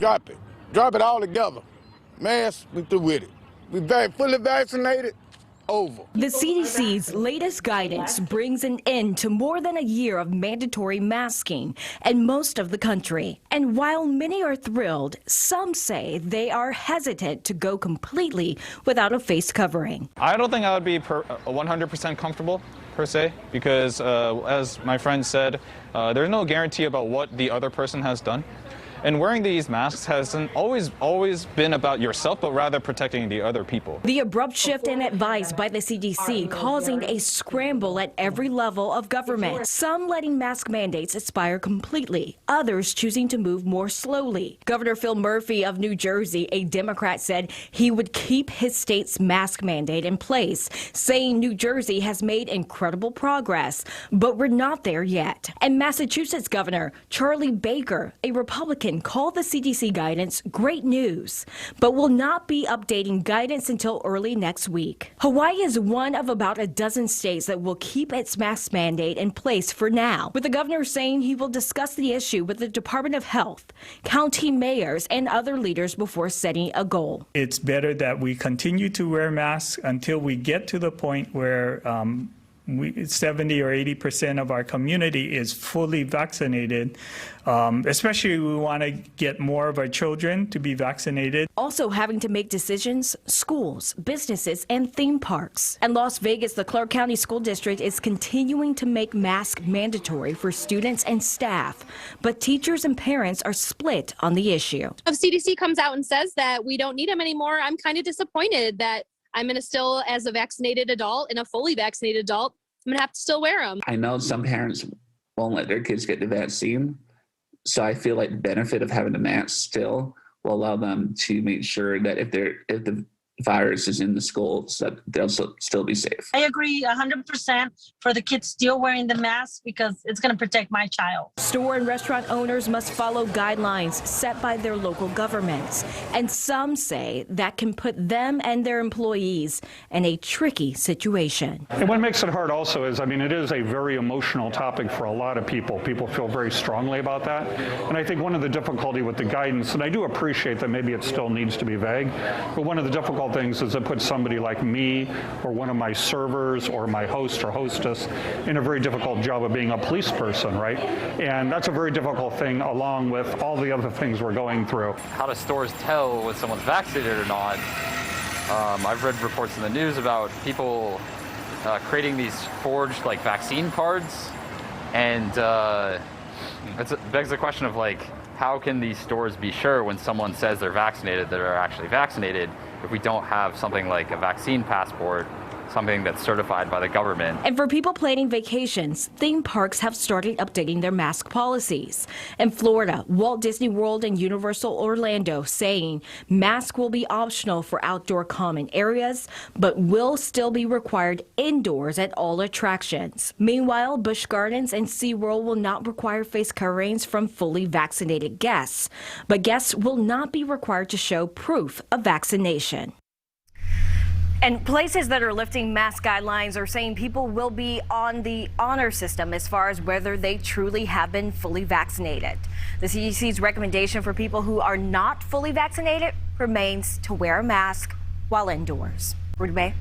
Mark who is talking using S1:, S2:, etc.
S1: Drop it. Drop it all together. Mask, we through with it. We fully vaccinated, over.
S2: The CDC's latest guidance brings an end to more than a year of mandatory masking in most of the country. And while many are thrilled, some say they are hesitant to go completely without a face covering.
S3: I don't think I would be 100% comfortable, per se, because as my friend said, there's no guarantee about what the other person has done. And wearing these masks hasn't always been about yourself, but rather protecting the other people.
S2: The abrupt shift in advice by the CDC causing a scramble at every level of government. Some letting mask mandates expire completely, others choosing to move more slowly. Governor Phil Murphy of New Jersey, a Democrat, said he would keep his state's mask mandate in place, saying New Jersey has made incredible progress, but we're not there yet. And Massachusetts Governor Charlie Baker, a Republican, called the CDC guidance great news, but will not be updating guidance until early next week. Hawaii is one of about a dozen states that will keep its mask mandate in place for now, with the governor saying he will discuss the issue with the Department of Health, county mayors, and other leaders before setting a goal.
S4: It's better that we continue to wear masks until we get to the point where 70 or 80% of our community is fully vaccinated. Especially we want to get more of our children to be vaccinated.
S2: Also having to make decisions, schools, businesses, and theme parks. In Las Vegas, the Clark County School District is continuing to make masks mandatory for students and staff, but teachers and parents are split on the issue.
S5: If CDC comes out and says that we don't need them anymore, I'm kind of disappointed that I'm going to still, as a vaccinated adult and a fully vaccinated adult, I'm going to have to still wear them.
S6: I know some parents won't let their kids get the vaccine, so I feel like the benefit of having a mask still will allow them to make sure that if the virus is in the schools, that they'll still be safe.
S7: I agree 100% for the kids still wearing the mask because it's going to protect my child.
S2: Store and restaurant owners must follow guidelines set by their local governments, and some say that can put them and their employees in a tricky situation.
S8: And what makes it hard also is, it is a very emotional topic for a lot of people. People feel very strongly about that. And I think one of the difficulty with the guidance, and I do appreciate that maybe it still needs to be vague, but one of the difficult things is it puts somebody like me or one of my servers or my host or hostess in a very difficult job of being a police person, right? And that's a very difficult thing along with all the other things we're going through.
S3: How do stores tell when someone's vaccinated or not? I've read reports in the news about people creating these forged vaccine cards, and it begs the question of how can these stores be sure when someone says they're vaccinated that they're actually vaccinated if we don't have something like a vaccine passport, something that's certified by the government.
S2: And for people planning vacations, theme parks have started updating their mask policies. In Florida, Walt Disney World and Universal Orlando saying masks will be optional for outdoor common areas, but will still be required indoors at all attractions. Meanwhile, Busch Gardens and SeaWorld will not require face coverings from fully vaccinated guests, but guests will not be required to show proof of vaccination. And places that are lifting mask guidelines are saying people will be on the honor system as far as whether they truly have been fully vaccinated. The CDC's recommendation for people who are not fully vaccinated remains to wear a mask while indoors. Rudy Bay.